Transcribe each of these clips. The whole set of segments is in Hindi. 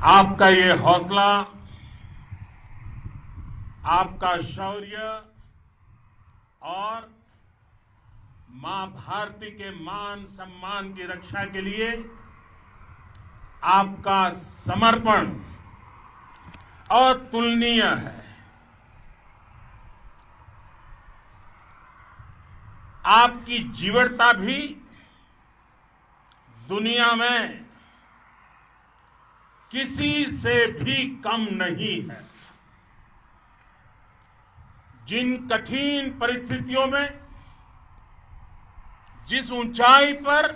आपका ये हौसला, आपका शौर्य और मां भारती के मान सम्मान की रक्षा के लिए आपका समर्पण अतुलनीय है। आपकी जीवटता भी दुनिया में किसी से भी कम नहीं है। जिन कठिन परिस्थितियों में, जिस ऊंचाई पर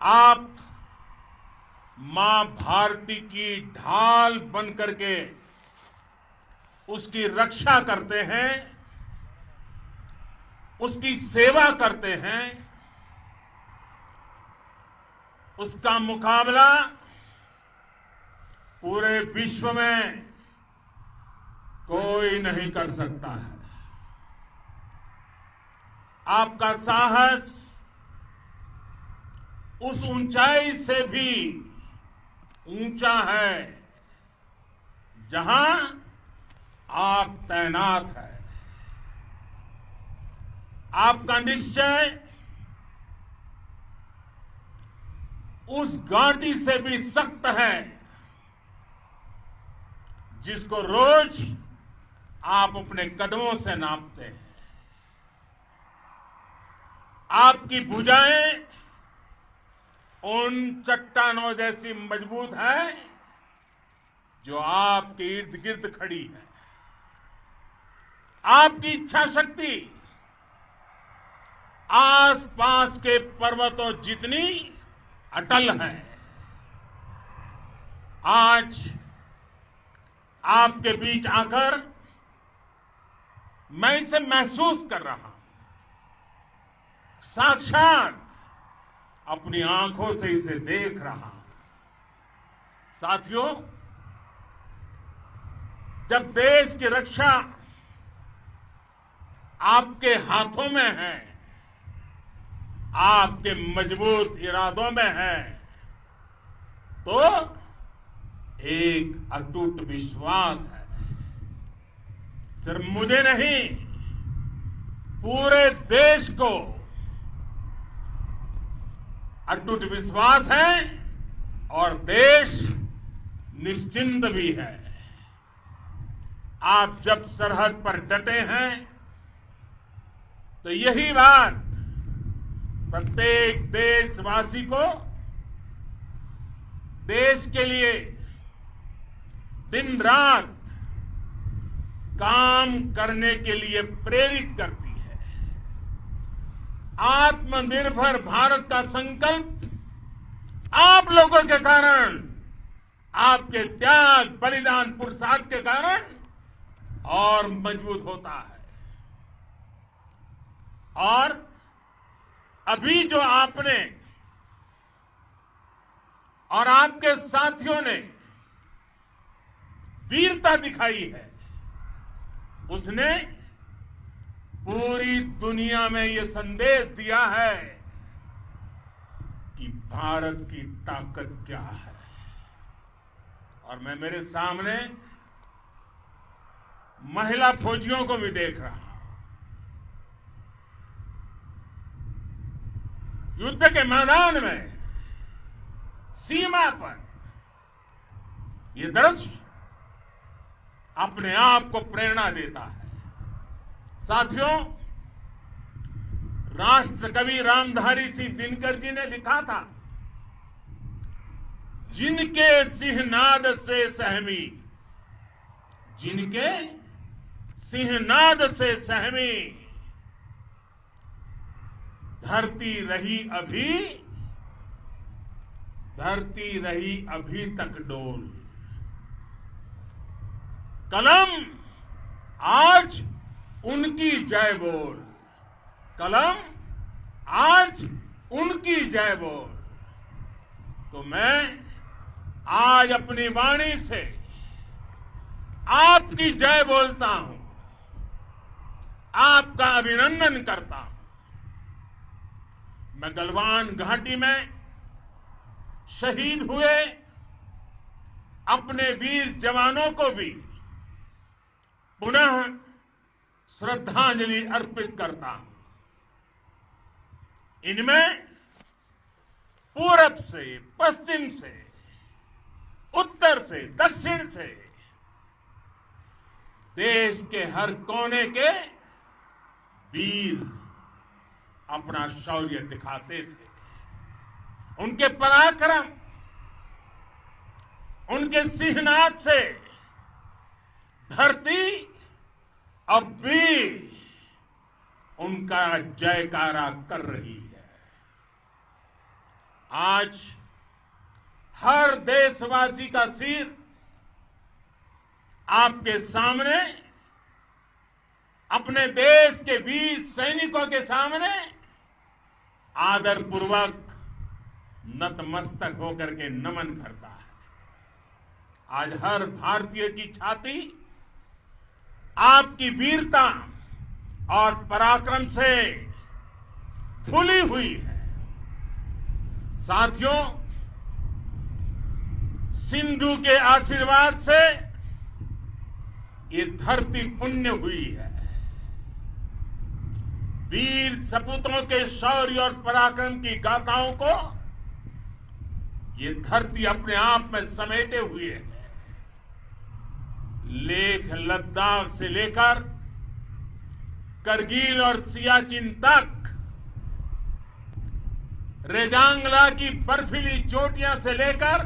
आप मां भारती की ढाल बन करके उसकी रक्षा करते हैं, उसकी सेवा करते हैं, उसका मुकाबला पूरे विश्व में कोई नहीं कर सकता है। आपका साहस उस ऊंचाई से भी ऊंचा है जहां आप तैनात हैं। आपका निश्चय उस घाटी से भी सख्त है जिसको रोज आप अपने कदमों से नापते हैं। आपकी भुजाएं उन चट्टानों जैसी मजबूत है जो आपके इर्द गिर्द खड़ी है। आपकी इच्छा शक्ति आसपास के पर्वतों जितनी अटल है। आज आपके बीच आकर मैं इसे महसूस कर रहा हूं, साक्षात अपनी आंखों से इसे देख रहा हूं। साथियों, जब देश की रक्षा आपके हाथों में है, आपके मजबूत इरादों में है, तो एक अटूट विश्वास है। सिर्फ मुझे नहीं, पूरे देश को अटूट विश्वास है और देश निश्चिंत भी है। आप जब सरहद पर डटे हैं तो यही बात प्रत्येक देशवासी को देश के लिए दिन रात काम करने के लिए प्रेरित करती है। आत्मनिर्भर भारत का संकल्प आप लोगों के कारण, आपके त्याग, बलिदान, पुरुषार्थ के कारण और मजबूत होता है। और अभी जो आपने और आपके साथियों ने वीरता दिखाई है, उसने पूरी दुनिया में यह संदेश दिया है कि भारत की ताकत क्या है। और मैं मेरे सामने महिला फौजियों को भी देख रहा हूं। युद्ध के मैदान में, सीमा पर यह दृश्य अपने आप को प्रेरणा देता है। साथियों, राष्ट्रकवि रामधारी सिंह दिनकर जी ने लिखा था, जिनके सिंहनाद से सहमी, जिनके सिंहनाद से सहमी धरती रही अभी तक डोल। कलम आज उनकी जय बोल, कलम आज उनकी जय बोल। तो मैं आज अपनी वाणी से आपकी जय बोलता हूं, आपका अभिनंदन करता हूं। मैं गलवान घाटी में शहीद हुए अपने वीर जवानों को भी पुनः श्रद्धांजलि अर्पित करता हूं। इनमें पूरब से, पश्चिम से, उत्तर से, दक्षिण से देश के हर कोने के वीर अपना शौर्य दिखाते थे। उनके पराक्रम, उनके सिंहनाद से धरती अब भी उनका जयकारा कर रही है। आज हर देशवासी का सिर आपके सामने, अपने देश के वीर सैनिकों के सामने आदरपूर्वक नतमस्तक होकर के नमन करता है। आज हर भारतीय की छाती आपकी वीरता और पराक्रम से फूली हुई है। साथियों, सिंधु के आशीर्वाद से ये धरती पुण्य हुई है। वीर सपूतों के शौर्य और पराक्रम की गाथाओं को ये धरती अपने आप में समेटे हुए है। लेह लद्दाख से लेकर करगिल और सियाचिन तक, रेजांगला की बर्फीली चोटियां से लेकर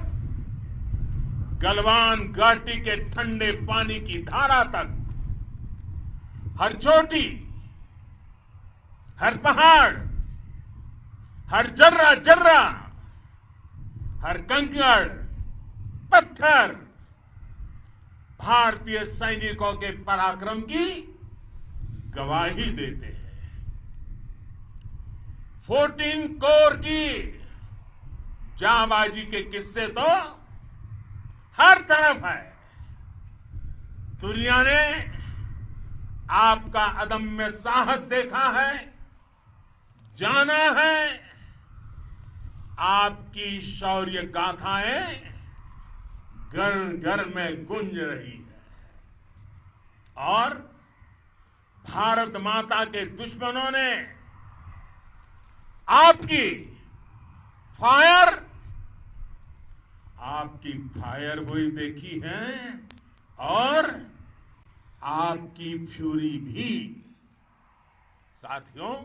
गलवान घाटी के ठंडे पानी की धारा तक, हर चोटी, हर पहाड़, हर जर्रा जर्रा, हर कंकड़ पत्थर भारतीय सैनिकों के पराक्रम की गवाही देते हैं। 14 कोर की जांबाजी के किस्से तो हर तरफ है। दुनिया ने आपका अदम्य साहस देखा है, जाना है। आपकी शौर्य गाथाएं घर घर में गूंज रही है और भारत माता के दुश्मनों ने आपकी फायर हुई देखी है और आपकी फ्यूरी भी। साथियों,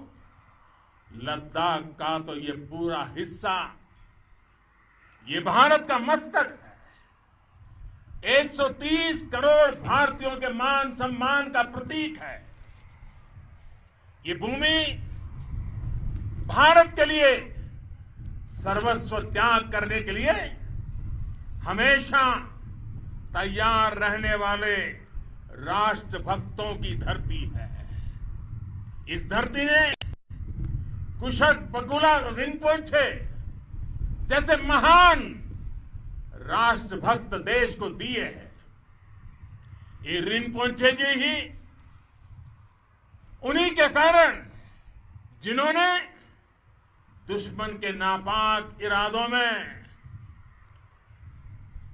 लद्दाख का तो ये पूरा हिस्सा ये भारत का मस्तक है। 130 करोड़ भारतीयों के मान सम्मान का प्रतीक है। ये भूमि भारत के लिए सर्वस्व त्याग करने के लिए हमेशा तैयार रहने वाले राष्ट्रभक्तों की धरती है। इस धरती ने कुशक बकुला रिनपोचे जैसे महान राष्ट्रभक्त देश को दिए हैं। ये रिनपोचे जी ही उन्हीं के कारण जिन्होंने दुश्मन के नापाक इरादों में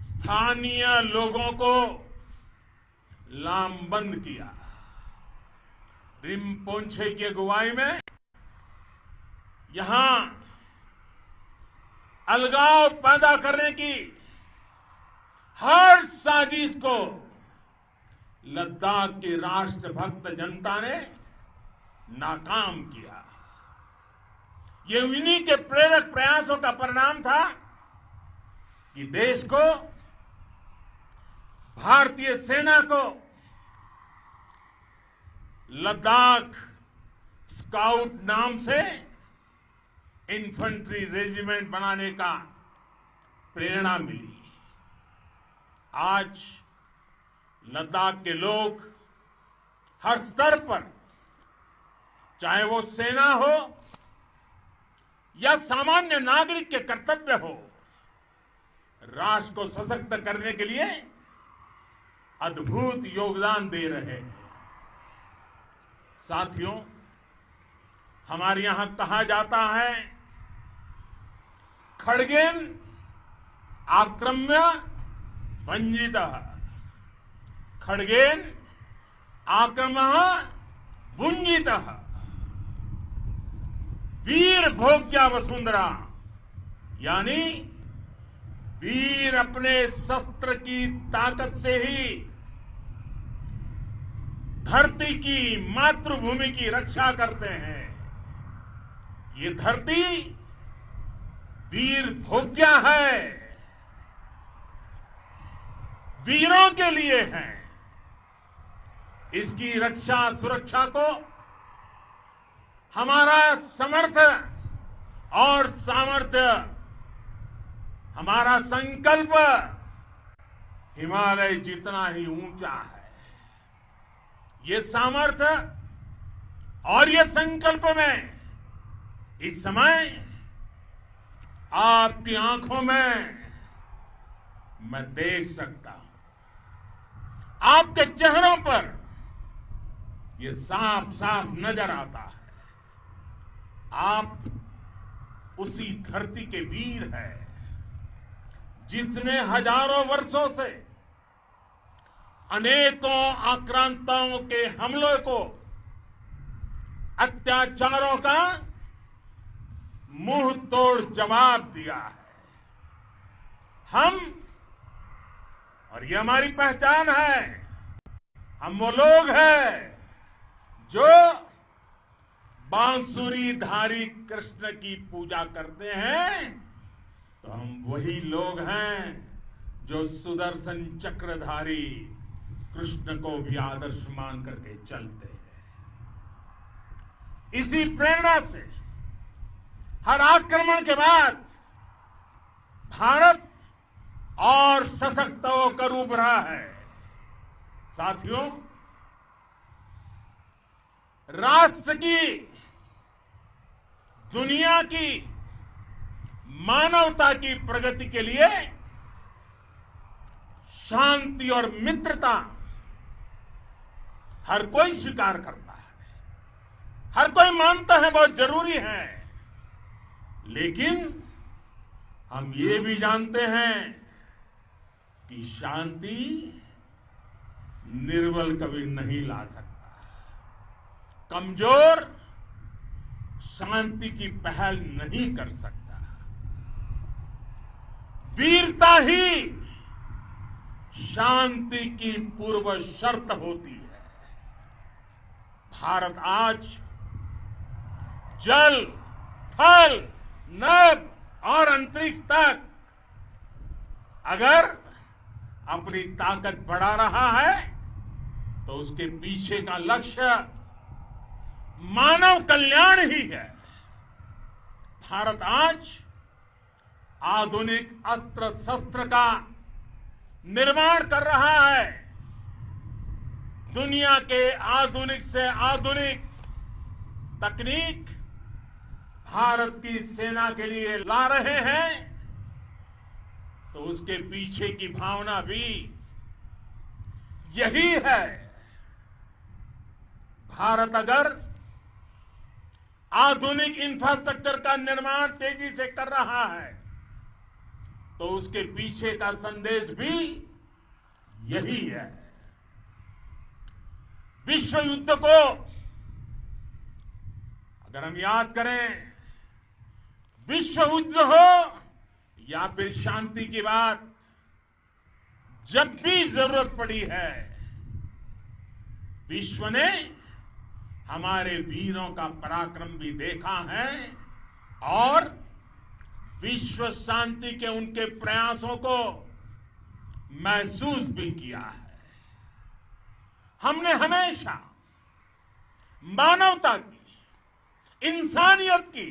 स्थानीय लोगों को लामबंद किया। रिनपोचे की अगुवाई में यहां अलगाव पैदा करने की हर साजिश को लद्दाख की राष्ट्रभक्त जनता ने नाकाम किया। ये इन्हीं के प्रेरक प्रयासों का परिणाम था कि देश को, भारतीय सेना को लद्दाख स्काउट नाम से इन्फेंट्री रेजिमेंट बनाने का प्रेरणा मिली। आज लद्दाख के लोग हर स्तर पर, चाहे वो सेना हो या सामान्य नागरिक के कर्तव्य हो, राष्ट्र को सशक्त करने के लिए अद्भुत योगदान दे रहे हैं। साथियों, हमारे यहां कहा जाता है, खड़गेन आक्रम्य वंजितः खड्गेन आक्रमः भुंजितः वीर भोग्या वसुंधरा, यानी वीर अपने शस्त्र की ताकत से ही धरती की, मातृभूमि की रक्षा करते हैं। ये धरती वीर भोग्या है, वीरों के लिए है। इसकी रक्षा सुरक्षा को हमारा समर्थ और सामर्थ्य, हमारा संकल्प हिमालय जितना ही ऊंचा है। ये सामर्थ्य और ये संकल्प में इस समय आपकी आंखों में मैं देख सकता हूं, आपके चेहरों पर ये साफ साफ नजर आता है। आप उसी धरती के वीर हैं जिसने हजारों वर्षों से अनेकों आक्रांताओं के हमलों को, अत्याचारों का मुंह तोड़ जवाब दिया है। हम, और ये हमारी पहचान है, हम वो लोग हैं जो बांसुरीधारी कृष्ण की पूजा करते हैं, तो हम वही लोग हैं जो सुदर्शन चक्रधारी कृष्ण को भी आदर्श मान करके चलते हैं। इसी प्रेरणा से हर आक्रमण के बाद भारत और सशक्त होकर उभरा है। साथियों, राष्ट्र की, दुनिया की, मानवता की प्रगति के लिए शांति और मित्रता हर कोई स्वीकार करता है, हर कोई मानता है बहुत जरूरी है। लेकिन हम ये भी जानते हैं कि शांति निर्बल कभी नहीं ला सकता। कमजोर शांति की पहल नहीं कर सकता। वीरता ही शांति की पूर्व शर्त होती है। भारत आज जल, थल, नभ और अंतरिक्ष तक अगर अपनी ताकत बढ़ा रहा है तो उसके पीछे का लक्ष्य मानव कल्याण ही है। भारत आज आधुनिक अस्त्र शस्त्र का निर्माण कर रहा है। दुनिया के आधुनिक से आधुनिक तकनीक भारत की सेना के लिए ला रहे हैं, तो उसके पीछे की भावना भी यही है। भारत अगर आधुनिक इंफ्रास्ट्रक्चर का निर्माण तेजी से कर रहा है तो उसके पीछे का संदेश भी यही है। विश्व युद्ध को अगर हम याद करें, विश्व युद्ध हो या फिर शांति की बात, जब भी जरूरत पड़ी है, विश्व ने हमारे वीरों का पराक्रम भी देखा है और विश्व शांति के उनके प्रयासों को महसूस भी किया है। हमने हमेशा मानवता की, इंसानियत की,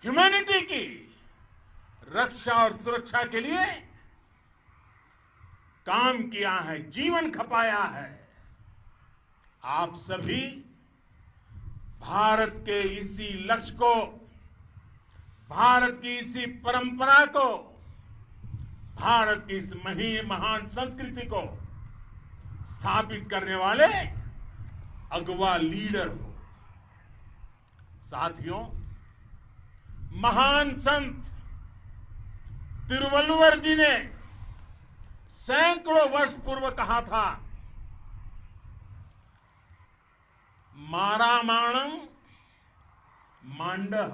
ह्यूमैनिटी की रक्षा और सुरक्षा के लिए काम किया है, जीवन खपाया है। आप सभी भारत के इसी लक्ष्य को, भारत की इसी परंपरा को, भारत की इस महान संस्कृति को स्थापित करने वाले अगवा लीडर हो। साथियों, महान संत तिरुवल्लुवर जी ने सैकड़ों वर्ष पूर्व कहा था, मारामाणम मांडह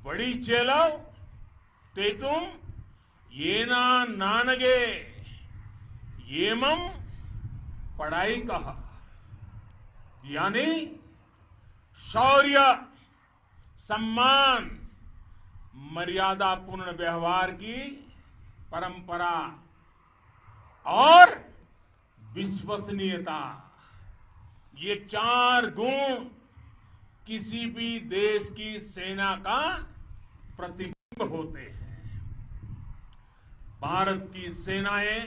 वड़ी चेलव तेतुम येना नानगे येमम पढ़ाई कहा। यानी शौर्य, सम्मान, मर्यादापूर्ण व्यवहार की परंपरा और विश्वसनीयता, ये 4 गुण किसी भी देश की सेना का प्रतिबिंब होते हैं। भारत की सेनाएं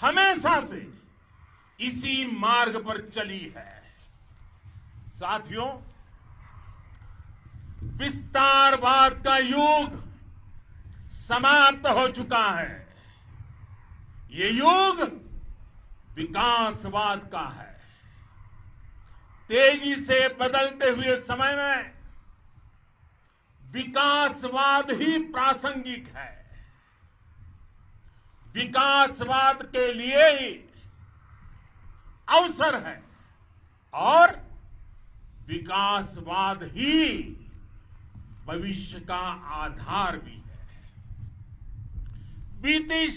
हमेशा से इसी मार्ग पर चली है। साथियों, विस्तारवाद का युग समाप्त हो चुका है। ये युग विकासवाद का है। तेजी से बदलते हुए समय में विकासवाद ही प्रासंगिक है। विकासवाद के लिए ही अवसर है और विकासवाद ही भविष्य का आधार भी है। बीती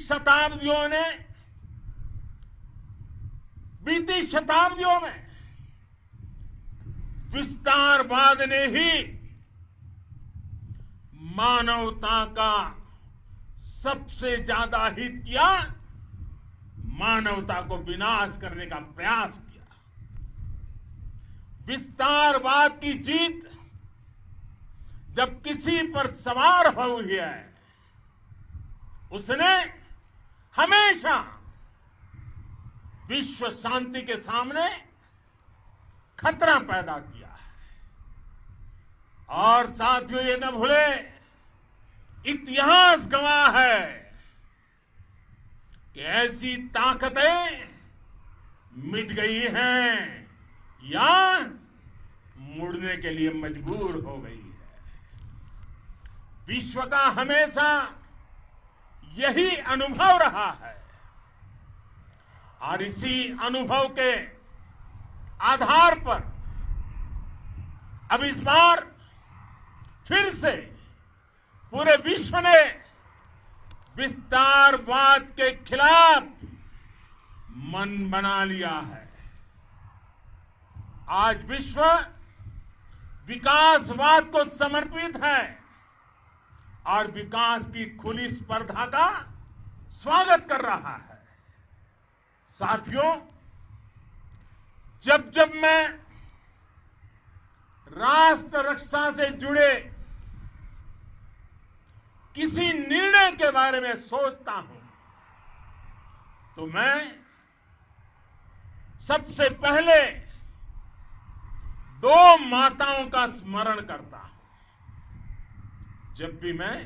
शताब्दियों में विस्तारवाद ने ही मानवता का सबसे ज्यादा हित किया, मानवता को विनाश करने का प्रयास किया। विस्तारवाद की जीत जब किसी पर सवार हुई है, उसने हमेशा विश्व शांति के सामने खतरा पैदा किया है। और साथियों, ये न भूले, इतिहास गवाह है कि ऐसी ताकतें मिट गई हैं या मुड़ने के लिए मजबूर हो गई है। विश्व का हमेशा यही अनुभव रहा है और इसी अनुभव के आधार पर अब इस बार फिर से पूरे विश्व ने विस्तारवाद के खिलाफ मन बना लिया है। आज विश्व विकासवाद को समर्पित है और विकास की खुली स्पर्धा का स्वागत कर रहा है। साथियों, जब जब मैं राष्ट्र रक्षा से जुड़े किसी निर्णय के बारे में सोचता हूं तो मैं सबसे पहले 2 माताओं का स्मरण करता हूं। जब भी मैं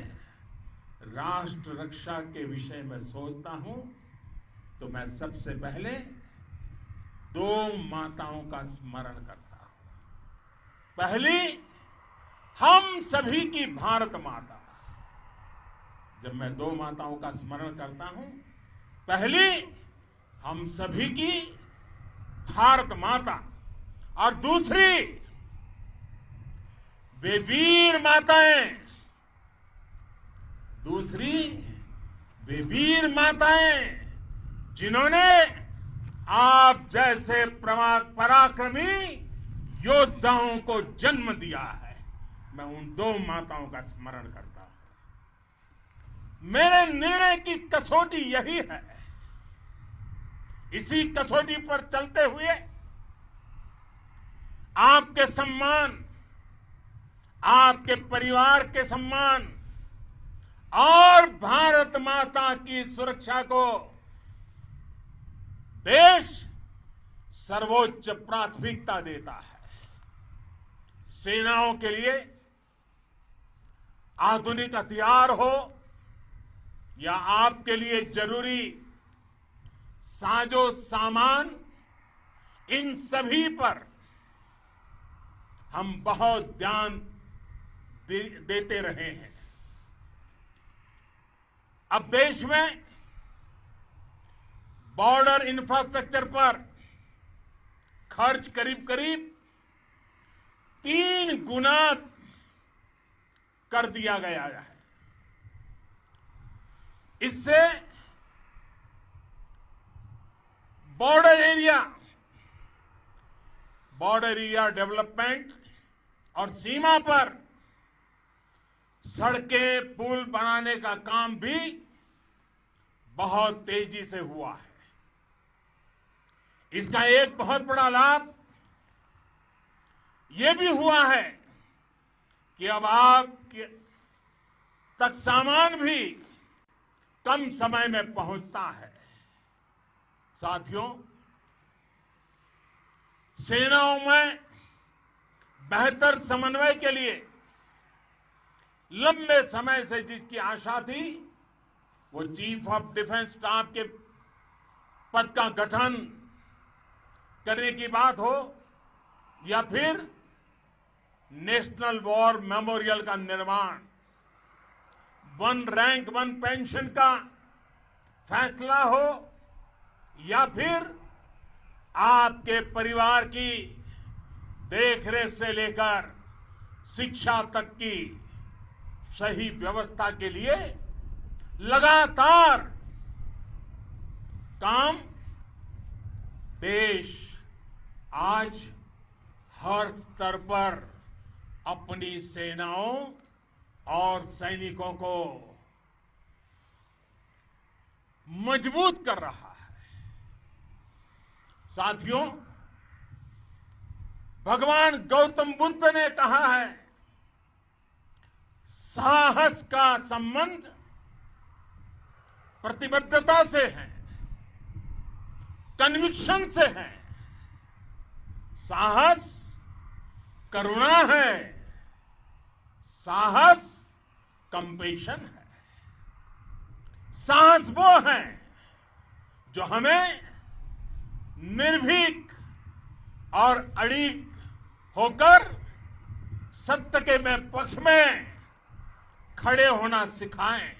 राष्ट्र रक्षा के विषय में सोचता हूं तो मैं सबसे पहले 2 माताओं का स्मरण करता हूं। पहली, हम सभी की भारत माता। जब मैं 2 माताओं का स्मरण करता हूं, पहली हम सभी की भारत माता और दूसरी वे वीर माताएं, जिन्होंने आप जैसे पराक्रमी योद्धाओं को जन्म दिया है। मैं उन 2 माताओं का स्मरण करता हूं। मेरे निर्णय की कसौटी यही है। इसी कसौटी पर चलते हुए आपके सम्मान, आपके परिवार के सम्मान और भारत माता की सुरक्षा को देश सर्वोच्च प्राथमिकता देता है। सेनाओं के लिए आधुनिक हथियार हो या आपके लिए जरूरी साजो सामान, इन सभी पर हम बहुत ध्यान देते रहे हैं। अब देश में बॉर्डर इंफ्रास्ट्रक्चर पर खर्च करीब करीब 3 गुना कर दिया गया है। इससे बॉर्डर एरिया डेवलपमेंट और सीमा पर सड़कें पुल बनाने का काम भी बहुत तेजी से हुआ है। इसका एक बहुत बड़ा लाभ ये भी हुआ है कि अब आप तक सामान भी कम समय में पहुंचता है। साथियों, सेनाओं में बेहतर समन्वय के लिए लंबे समय से जिसकी आशा थी, वो चीफ ऑफ डिफेंस स्टाफ के पद का गठन करने की बात हो या फिर नेशनल वॉर मेमोरियल का निर्माण, 1 रैंक 1 पेंशन का फैसला हो या फिर आपके परिवार की देखरेख से लेकर शिक्षा तक की सही व्यवस्था के लिए लगातार काम देश आज हर स्तर पर अपनी सेनाओं और सैनिकों को मजबूत कर रहा है। साथियों, भगवान गौतम बुद्ध ने कहा है, साहस का संबंध प्रतिबद्धता से है, कन्विक्शन से है। साहस करुणा है, साहस कंपेशन है। साहस वो है जो हमें निर्भीक और अड़िग होकर सत्य के पक्ष में खड़े होना सिखाएं।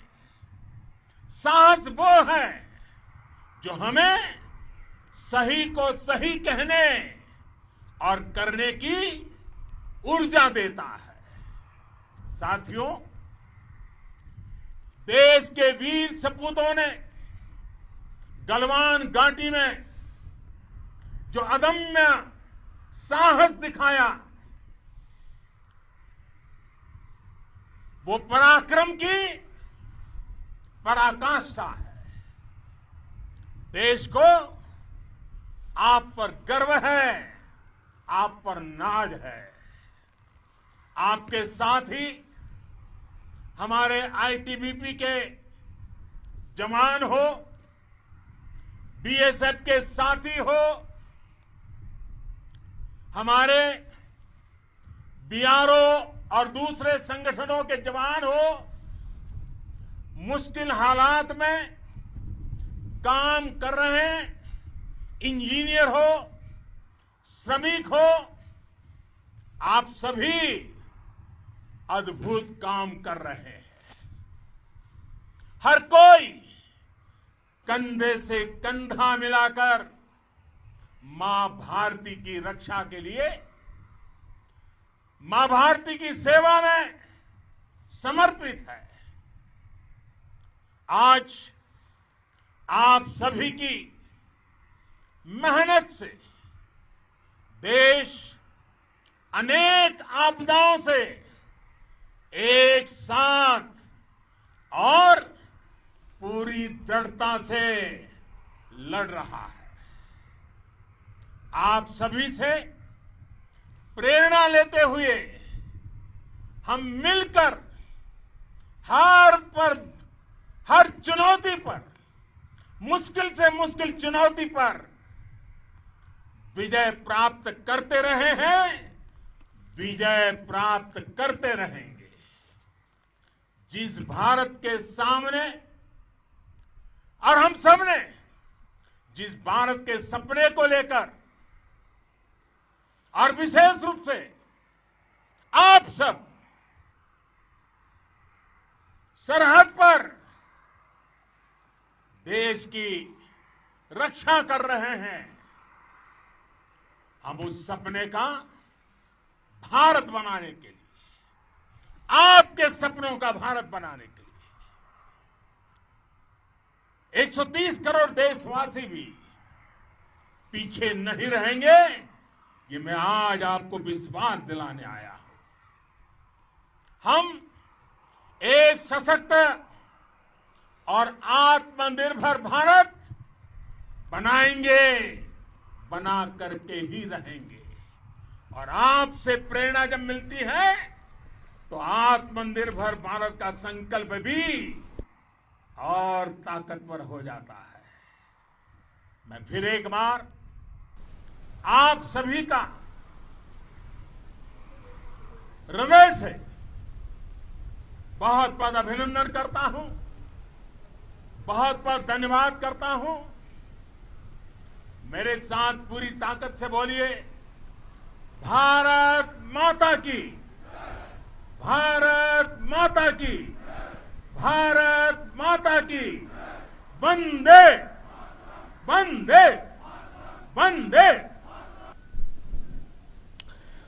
साहस वो है जो हमें सही को सही कहने और करने की ऊर्जा देता है। साथियों, देश के वीर सपूतों ने गलवान घाटी में जो अदम्य साहस दिखाया, वो पराक्रम की पराकाष्ठा है। देश को आप पर गर्व है, आप पर नाज है। आपके साथ ही हमारे आईटीबीपी के जवान हो, बीएसएफ के साथी हो, हमारे बीआरओ और दूसरे संगठनों के जवान हो, मुश्किल हालात में काम कर रहे इंजीनियर हो, श्रमिक हो, आप सभी अद्भुत काम कर रहे हैं। हर कोई कंधे से कंधा मिलाकर मां भारती की रक्षा के लिए, मां भारती की सेवा में समर्पित है। आज आप सभी की मेहनत से देश अनेक आपदाओं से एक साथ और पूरी दृढ़ता से लड़ रहा है। आप सभी से प्रेरणा लेते हुए हम मिलकर हर चुनौती पर, मुश्किल से मुश्किल चुनौती पर विजय प्राप्त करते रहे हैं, विजय प्राप्त करते रहेंगे। जिस भारत के सामने और हम सबने जिस भारत के सपने को लेकर और विशेष रूप से आप सब सरहद पर देश की रक्षा कर रहे हैं, हम उस सपने का भारत बनाने के लिए, आपके सपनों का भारत बनाने के लिए 130 करोड़ देशवासी भी पीछे नहीं रहेंगे, ये मैं आज आपको विश्वास दिलाने आया हूं। हम एक सशक्त और आत्मनिर्भर भारत बनाएंगे, बना करके ही रहेंगे। और आपसे प्रेरणा जब मिलती है तो आत्मनिर्भर भारत का संकल्प भी और ताकतवर हो जाता है। मैं फिर एक बार आप सभी का हृदय से बहुत बहुत अभिनंदन करता हूं, बहुत बहुत धन्यवाद करता हूं। मेरे साथ पूरी ताकत से बोलिए, भारत माता की, भारत माता की, भारत माता की, वंदे वंदे वंदे।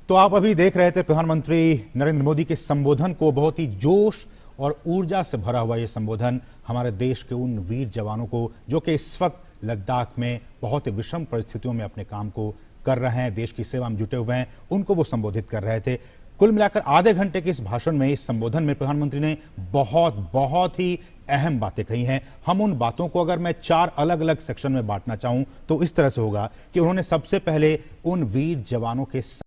तो आप अभी देख रहे थे प्रधानमंत्री नरेंद्र मोदी के संबोधन को। बहुत ही जोश और ऊर्जा से भरा हुआ ये संबोधन हमारे देश के उन वीर जवानों को, जो कि इस वक्त लद्दाख में बहुत ही विषम परिस्थितियों में अपने काम को कर रहे हैं, देश की सेवा में जुटे हुए हैं, उनको वो संबोधित कर रहे थे। कुल मिलाकर आधे घंटे के इस भाषण में, इस संबोधन में प्रधानमंत्री ने बहुत ही अहम बातें कही हैं। हम उन बातों को अगर मैं 4 अलग अलग सेक्शन में बांटना चाहूं तो इस तरह से होगा कि उन्होंने सबसे पहले उन वीर जवानों के